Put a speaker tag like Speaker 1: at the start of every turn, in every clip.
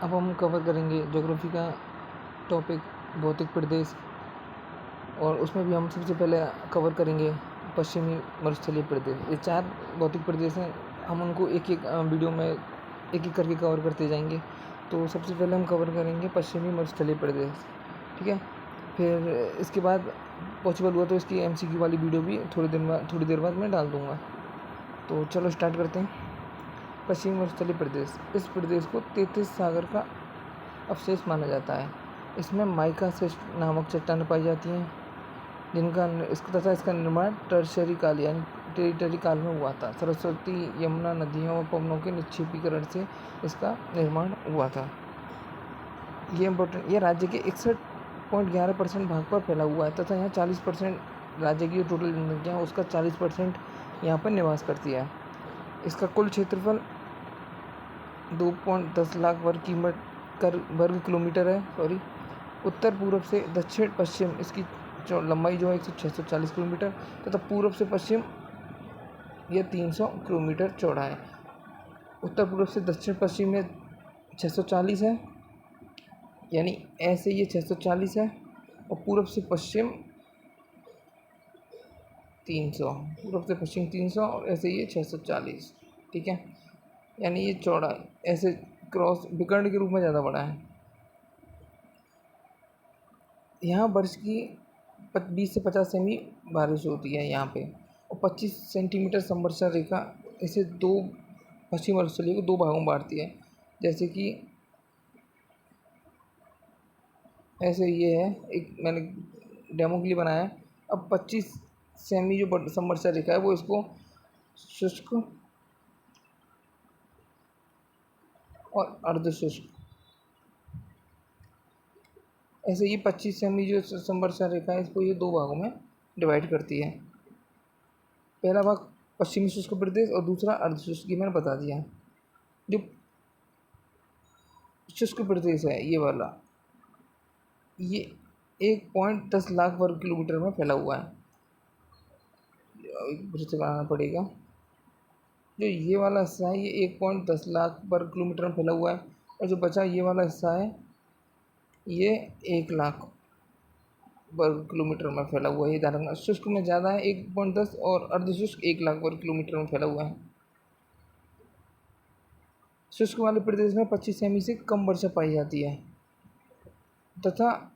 Speaker 1: अब हम कवर करेंगे ज्योग्राफी का टॉपिक भौतिक प्रदेश, और उसमें भी हम सबसे पहले कवर करेंगे पश्चिमी मरुस्थलीय प्रदेश। ये 4 भौतिक प्रदेश हैं, हम उनको एक एक वीडियो में एक एक करके कवर करते जाएंगे। तो सबसे पहले हम कवर करेंगे पश्चिमी मरुस्थलीय प्रदेश, ठीक है। फिर इसके बाद पॉसिबल हुआ तो इसकी MCQ वाली वीडियो भी थोड़ी देर बाद मैं डाल दूँगा। तो चलो स्टार्ट करते हैं। पश्चिमी मरुस्थलीय प्रदेश, इस प्रदेश को 33 सागर का अवशेष माना जाता है। इसमें माइका सिस्ट नामक चट्टानें पाई जाती हैं, जिनका इसका निर्माण टर्शरी काल यानी टेरिटरी काल में हुआ था। सरस्वती, यमुना नदियों और पवनों के निक्षेपीकरण से इसका निर्माण हुआ था। ये राज्य के 61.11% भाग पर फैला हुआ है तथा यहाँ 40% राज्य की जो टोटल जनसंख्या है उसका 40% यहाँ पर निवास करती है। इसका कुल क्षेत्रफल 2.10 लाख वर्ग किलोमीटर है। उत्तर पूर्व से दक्षिण पश्चिम इसकी लंबाई जो है 640 किलोमीटर तथा पूर्व से पश्चिम यह 300 किलोमीटर चौड़ा है। उत्तर पूर्व से दक्षिण पश्चिम में 640 है, यानी ऐसे ये 640 है, और पूर्व से पश्चिम 300, पूर्व से पश्चिम 300 और ऐसे ये 640, ठीक है। यानी ये चौड़ा ऐसे क्रॉस विकर्ण के रूप में ज़्यादा बड़ा है। यहाँ वर्ष की 20 से 50 सेमी बारिश होती है यहाँ पे, और 25 सेंटीमीटर संवर्षा रेखा इसे पश्चिम मरुस्थलीय को 2 भागों में बांटती है। जैसे कि ऐसे ये है, एक मैंने डेमो के लिए बनाया है। अब 25 सेमी जो संवर्षा रेखा है वो इसको शुष्क और अर्धशुष्क, ऐसे ये 25 सेमी जो संवर्षा रेखा है इसको ये 2 भागों में डिवाइड करती है। पहला भाग पश्चिमी शुष्क प्रदेश और दूसरा अर्धशुष्क, ये मैंने बता दिया। जो शुष्क प्रदेश है ये वाला, ये 1.10 लाख वर्ग किलोमीटर में फैला हुआ है। फिर से बनाना पड़ेगा। जो ये वाला हिस्सा है ये 1.10 लाख वर्ग किलोमीटर में फैला हुआ है, और जो बचा ये वाला हिस्सा है ये 1 लाख वर्ग किलोमीटर में फैला हुआ है। ये ध्यान रखना, शुष्क में ज़्यादा है 1.10 और अर्धशुष्क 1 लाख वर्ग किलोमीटर में फैला हुआ है। शुष्क वाले प्रदेश में 25 सेमी से कम वर्षा पाई जाती है तथा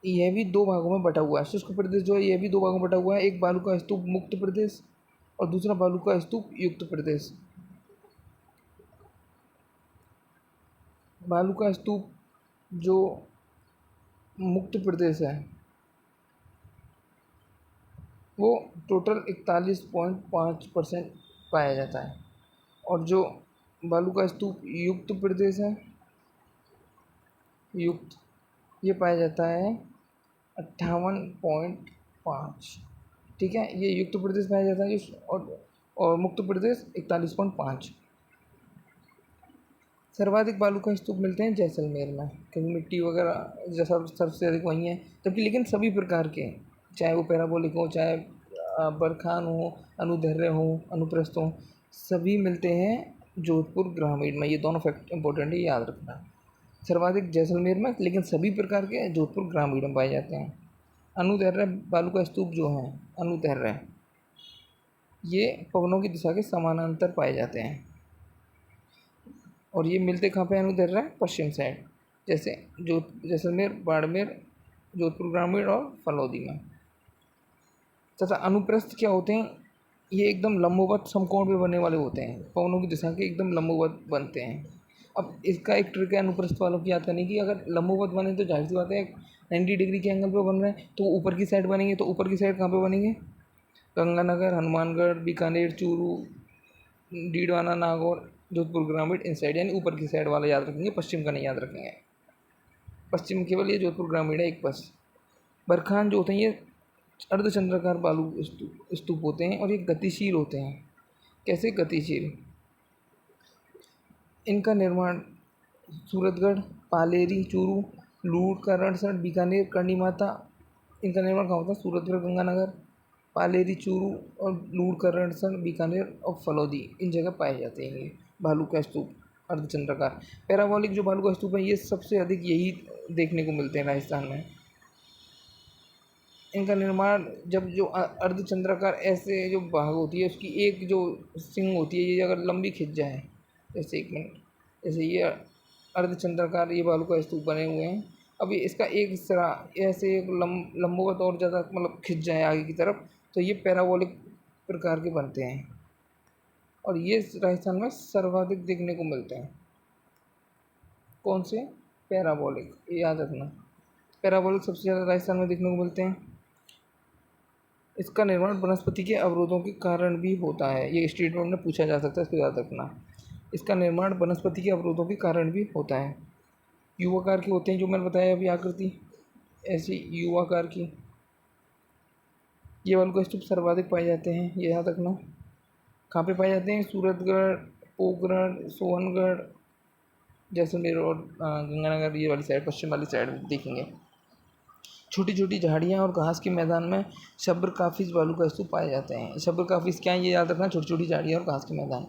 Speaker 1: यह भी 2 भागों में बटा हुआ है। शुष्क प्रदेश जो है यह भी 2 भागों में बटा हुआ है, एक बालू का स्तूप मुक्त प्रदेश और दूसरा बालू का स्तूप युक्त प्रदेश। बालू का स्तूप जो मुक्त प्रदेश है वो टोटल 41.5% पाया जाता है, और जो बालू का स्तूप युक्त प्रदेश है युक्त, ये पाया जाता है 58.5, ठीक है। ये युक्त प्रदेश पाया जाता है और मुक्त प्रदेश 41.5। सर्वाधिक बालू का स्तूप मिलते हैं जैसलमेर में, क्योंकि मिट्टी वगैरह जैसा सबसे अधिक वहीं है। जबकि लेकिन सभी प्रकार के, चाहे वो पैराबोलिक हो, चाहे बरखान हो, अनुदैर्घ्य हो, अनुप्रस्थ हो, सभी मिलते हैं जोधपुर ग्रामीण में। ये दोनों फैक्ट इंपॉर्टेंट है, याद रखना। सर्वाधिक जैसलमेर में, लेकिन सभी प्रकार के जोधपुर ग्रामीण में पाए जाते हैं। अनुदैर्घ्य बालू का स्तूप जो है अनुदैर्घ्य, ये पवनों की दिशा के समानांतर पाए जाते हैं, और ये मिलते कहाँ पे अनुदैर्घ्य है? पश्चिम साइड, जैसे जैसलमेर, बाड़मेर, जोधपुर ग्रामीण और फलौदी में। तथा अनुप्रस्थ क्या होते हैं? ये एकदम लंबवत समकोण पे बनने वाले होते हैं, पवनों की दिशा के एकदम लंबवत बनते हैं। अब इसका एक ट्रिक है अनुप्रस्थ वालों की याद करने की। अगर लंबवत बने तो जाहिर सी बात है 90 डिग्री के एंगल पे बन रहे हैं, तो ऊपर की साइड बनेंगे। तो ऊपर की साइड कहाँ पे बनेंगे? गंगानगर, हनुमानगढ़, बीकानेर, चूरू, डीडवाना, नागौर, जोधपुर ग्रामीण इन साइड, यानी ऊपर की साइड वाला याद रखेंगे, पश्चिम का नहीं याद रखेंगे। पश्चिम केवल ये जोधपुर ग्रामीण है एक बस। बरखान जो होते हैं ये अर्धचंद्राकार बालू स्तूप होते हैं, और ये गतिशील होते हैं। कैसे गतिशील? इनका निर्माण सूरतगढ़, पालेरी, चूरू, लूट का रणसर, बीकानेर, करणी माता, इनका निर्माण कहाँ होता है? सूरतगढ़, गंगानगर, पालेरी, चूरू और लूट का रणसर, बीकानेर और फलौदी, इन जगह पाए जाते हैं ये बालू का स्तूप। अर्धचंद्राकार। पैराबोलिक जो बालू का स्तूप है ये सबसे अधिक यही देखने को मिलते हैं राजस्थान में। इनका निर्माण जब जो अर्धचंद्राकार ऐसे जो भाग होती है उसकी एक जो सिंग होती है ये अगर लंबी खिंच जाए, जैसे 1 मिनट, जैसे ये अर्धचंद्राकार ये बालू का स्तूप बने हुए हैं। अभी इसका एक सिरा ऐसे एक लंबवत और ज़्यादा मतलब खिंच जाए आगे की तरफ, तो ये पैराबोलिक प्रकार के बनते हैं और ये राजस्थान में सर्वाधिक देखने को मिलते हैं। कौन से? पैराबोलिक, ये याद रखना। पैराबोलिक सबसे ज़्यादा राजस्थान में देखने को मिलते हैं। इसका निर्माण वनस्पति के अवरोधों के कारण भी होता है। ये स्टेटमेंट में पूछा जा सकता है, इसको याद रखना। इसका निर्माण वनस्पति के अवरोधों के कारण भी होता है। युवाकार के होते हैं, जो मैंने बताया अभी आकृति ऐसी युवाकार की। ये बालू का स्तूप सर्वाधिक पाए जाते हैं, ये याद रखना। कहाँ पे पाए जाते हैं? सूरतगढ़, पोखरण, सोहनगढ़, जैसलमेर और गंगानगर, ये वाली साइड, पश्चिम वाली साइड देखेंगे। छोटी छोटी झाड़ियाँ और घास के मैदान में शब्रकाफिस बालू का स्तूप पाए जाते हैं। शब्रकाफिस क्या है ये याद रखना, छोटी छोटी झाड़ियाँ और घास के मैदान।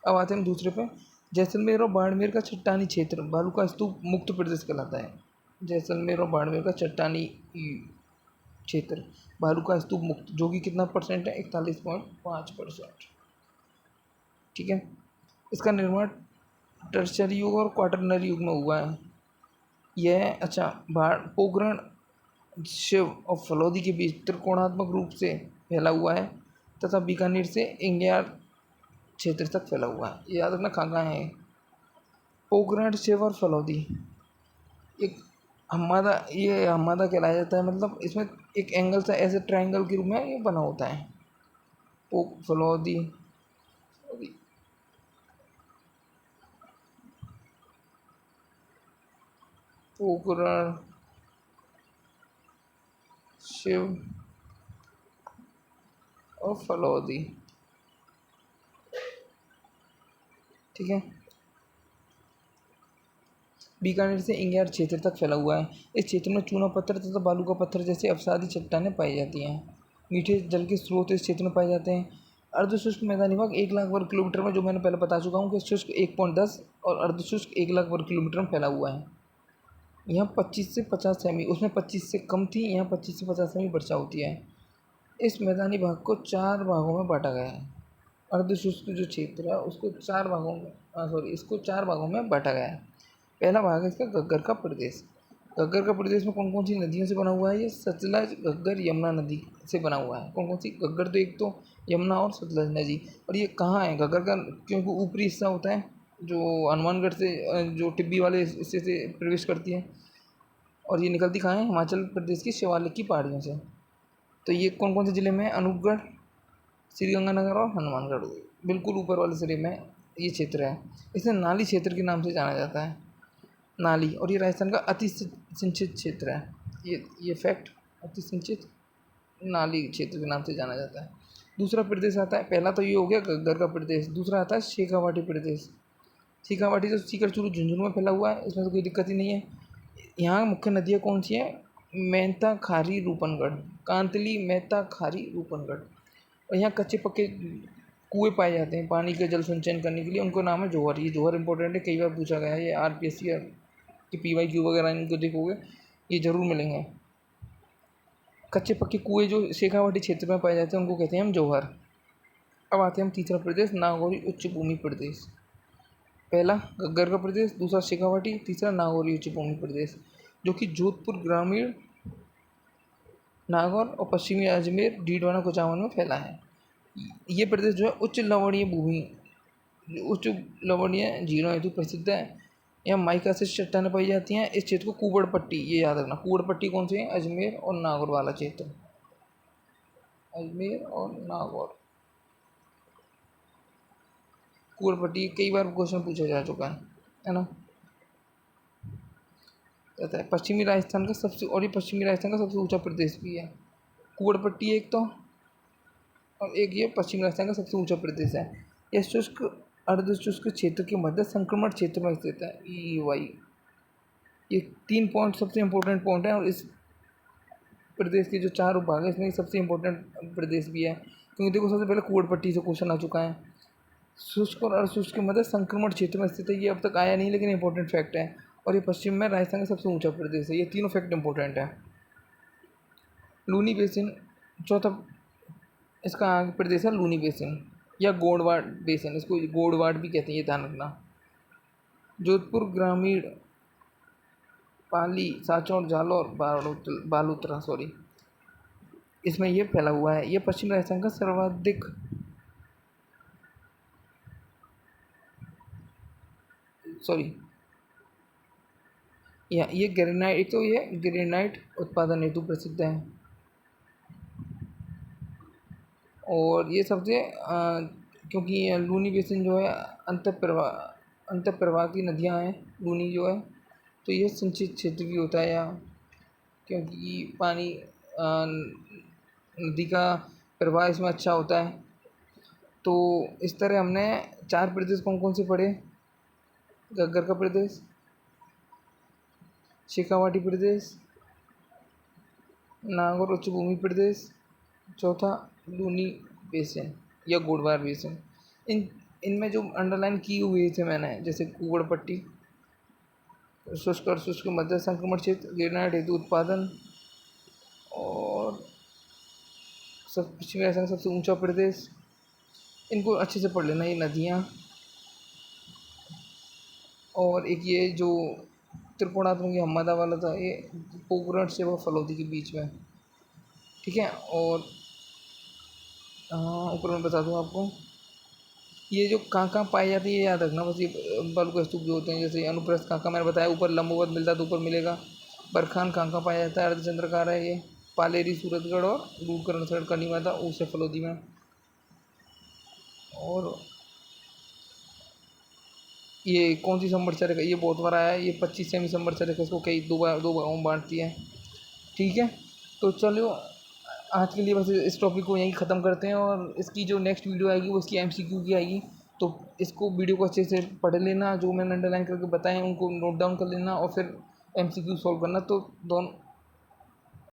Speaker 1: अब आते हैं दूसरे पे। जैसलमेर और बाड़मेर का चट्टानी क्षेत्र बालू का स्तूप मुक्त प्रदेश कहलाता है। जैसलमेर और बाड़मेर का चट्टानी क्षेत्र बालू का स्तूप मुक्त, जो कि कितना परसेंट है? 41.5%। ठीक है। इसका निर्माण टर्शरी युग और क्वाटरनरी युग में हुआ है। यह पोखरण, शिव और फलौदी के बीच त्रिकोणात्मक रूप से फैला हुआ है तथा बीकानेर से इंगयार क्षेत्र तक फैला हुआ है। ये याद रखना कहाँ कहाँ है। पोखरण, शिव और फलौदी एक ये हमादा कहलाया जाता है। मतलब इसमें एक एंगल सा ऐसे ट्रायंगल के रूप में ये बना होता है। फलौदी, पोखरण, शिव और फलौदी। ठीक है। बीकानेर से इंगयार क्षेत्र तक फैला हुआ है। इस क्षेत्र में चूना पत्थर तथा बालू का पत्थर जैसे अवसादी चट्टानें पाई जाती हैं। मीठे जल के स्रोत इस क्षेत्र में पाए जाते हैं। अर्धशुष्क मैदानी भाग 1 लाख वर्ग किलोमीटर में, जो मैंने पहले बता चुका हूँ कि शुष्क 1.10 और अर्धशुष्क 1 लाख वर्ग किलोमीटर में फैला हुआ है। यहाँ 25 से 50 सेमी, उसमें 25 से कम थी, यहाँ 25 से 50 सेमी वर्षा होती है। इस मैदानी भाग को 4 भागों में बांटा गया है। अर्धशुष्क जो क्षेत्र है उसको 4 भागों में इसको 4 भागों में बांटा गया है। पहला भाग है इसका घग्गर का प्रदेश। घग्गर का प्रदेश में कौन कौन सी नदियों से बना हुआ है? ये सतलज, घग्गर, यमुना नदी से बना हुआ है। कौन कौन सी? घग्गर तो एक तो यमुना और सतलज नदी। और ये कहाँ है घग्गर का? क्योंकि ऊपरी हिस्सा होता है जो हनुमानगढ़ से जो टिब्बी वाले हिस्से से प्रवेश करती है, और ये निकलती कहाँ है? हिमाचल प्रदेश की शिवालिक की पहाड़ियों से। तो ये कौन कौन से ज़िले में है? अनूपगढ़, श्रीगंगानगर और हनुमानगढ़, बिल्कुल ऊपर वाले सिरे में ये क्षेत्र है। इसे नाली क्षेत्र के नाम से जाना जाता है, नाली। और ये राजस्थान का अति सिंचित क्षेत्र है। ये फैक्ट, अति सिंचित नाली क्षेत्र के नाम से जाना जाता है। दूसरा प्रदेश आता है, पहला तो ये हो गया घग्गर का प्रदेश, दूसरा आता है शेखावाटी प्रदेश। शेखावाटी तो सीकर, चूरू, झुंझुनू में फैला हुआ है, इसमें तो कोई दिक्कत ही नहीं है। यहाँ मुख्य नदियाँ कौन सी हैं? मेहता, खारी, रूपनगढ़, कांतली, मेहता, खारी, रूपनगढ़। और यहाँ कच्चे पक्के कुएँ पाए जाते हैं पानी का जल संचयन करने के लिए, उनको नाम है जोहर। ये जोहर इंपॉर्टेंट है, कई बार पूछा गया है। ये RPSC कि PYQ वगैरह इनको देखोगे ये ज़रूर मिलेंगे। कच्चे पक्के कुएँ जो शेखावाटी क्षेत्र में पाए जाते हैं उनको कहते हैं हम जोहर। अब आते हैं हम तीसरा प्रदेश, नागौरी उच्च भूमि प्रदेश। पहला घग्गर का प्रदेश, दूसरा शेखावाटी, तीसरा नागौरी उच्च भूमि प्रदेश, जो कि जोधपुर, ग्रामीण नागौर और पश्चिमी अजमेर, डीडवाना, कुचामन में फैला है। ये प्रदेश जो है उच्च लवणीय भूमि, उच्च लवणीय झीलों हेतु प्रसिद्ध है। यहाँ माइका से चट्टानें पाई जाती हैं। इस क्षेत्र को कुबड़ पट्टी, ये याद रखना। कुबड़ पट्टी कौन सी है? अजमेर और नागौर वाला क्षेत्र, अजमेर और नागौर। कुबड़ पट्टी कई बार क्वेश्चन पूछा जा चुका है ना। कहता है पश्चिमी राजस्थान का सबसे, और ये पश्चिमी राजस्थान का सबसे ऊंचा प्रदेश भी है। कुबड़ पट्टी एक तो, और एक ये पश्चिमी राजस्थान का सबसे ऊंचा प्रदेश है। यह शुष्क अर्धशुष्क क्षेत्र के मध्य संक्रमण क्षेत्र में स्थित है। EY, ये 3 पॉइंट सबसे इम्पोर्टेंट पॉइंट है। और इस प्रदेश के जो 4 उपभाग है इसमें सबसे इम्पोर्टेंट प्रदेश भी है, क्योंकि देखो सबसे पहले कुबड़ पट्टी से क्वेश्चन आ चुका है। शुष्क और अर्धशुष्क के मध्य संक्रमण क्षेत्र में स्थित है। ये अब तक आया नहीं लेकिन इंपॉर्टेंट फैक्ट है। और ये पश्चिम में राजस्थान का सबसे ऊंचा प्रदेश है। ये तीनों फैक्ट इंपॉर्टेंट है। लूनी बेसिन चौथा इसका प्रदेश है लूनी बेसिन या गोडवाड़ बेसिन, इसको गोडवाड़ भी कहते हैं, ये ध्यान रखना। जोधपुर ग्रामीण, पाली, सांचौर, जालौर, बालोतरा सॉरी, इसमें ये फैला हुआ है। ये पश्चिम राजस्थान का सर्वाधिक सॉरी ये ग्रेनाइट, एक तो ये ग्रेनाइट उत्पादन हेतु प्रसिद्ध है। और ये सबसे क्योंकि लूनी बेसिन जो है अंत प्रवाह की नदियाँ हैं लूनी जो है, तो ये सिंचित क्षेत्र भी होता है यहाँ, क्योंकि पानी नदी का प्रवाह इसमें अच्छा होता है। तो इस तरह हमने 4 प्रदेश कौन कौन से पढ़े? घग्गर का प्रदेश, शेखावाटी प्रदेश, नागौर उच्च भूमि प्रदेश, चौथा लूनी बेसिन या गोडवार बेसिन। इनमें जो अंडरलाइन की हुई थे मैंने, जैसे कुगड़ पट्टी, शुष्क और शुष्क मध्य संक्रमण क्षेत्र, ग्रेनाइट हेतु उत्पादन, और पश्चिमी राजस्थान का सबसे ऊंचा प्रदेश, इनको अच्छे से पढ़ लेना। ये नदियाँ, और एक ये जो त्रिकोणात्मक हमदा वाला था, ये पोखरण से व फलौदी के बीच में, ठीक है। और ऊपर मैं बता दूँ आपको, ये जो कहाँ पाई जाती है ये याद रखना बस। ये बालू स्तूप जो होते हैं, जैसे अनुप्रस्थ कहाँ मैंने बताया, ऊपर लंबवत मिलता है तो ऊपर मिलेगा। बरखान कहाँ पाया जाता है? अर्धचंद्राकार है ये, पालेरी सूरतगढ़ और दूरकरणसगढ़ करनी माता ऊसे फलौदी में। और ये कौन सी संवत्सर रेखा, ये बहुत बार आया है, ये 25 संवत्सर रेखा, इसको कई दो भागों में बांटती है, ठीक है। तो चलो आज के लिए बस इस टॉपिक को यहीं ख़त्म करते हैं, और इसकी जो नेक्स्ट वीडियो आएगी वो इसकी MCQ की आएगी। तो इसको वीडियो को अच्छे से पढ़ लेना, जो मैंने अंडरलाइन करके बताए हैं उनको नोट डाउन कर लेना, और फिर MCQ सॉल्व करना। तो दोनों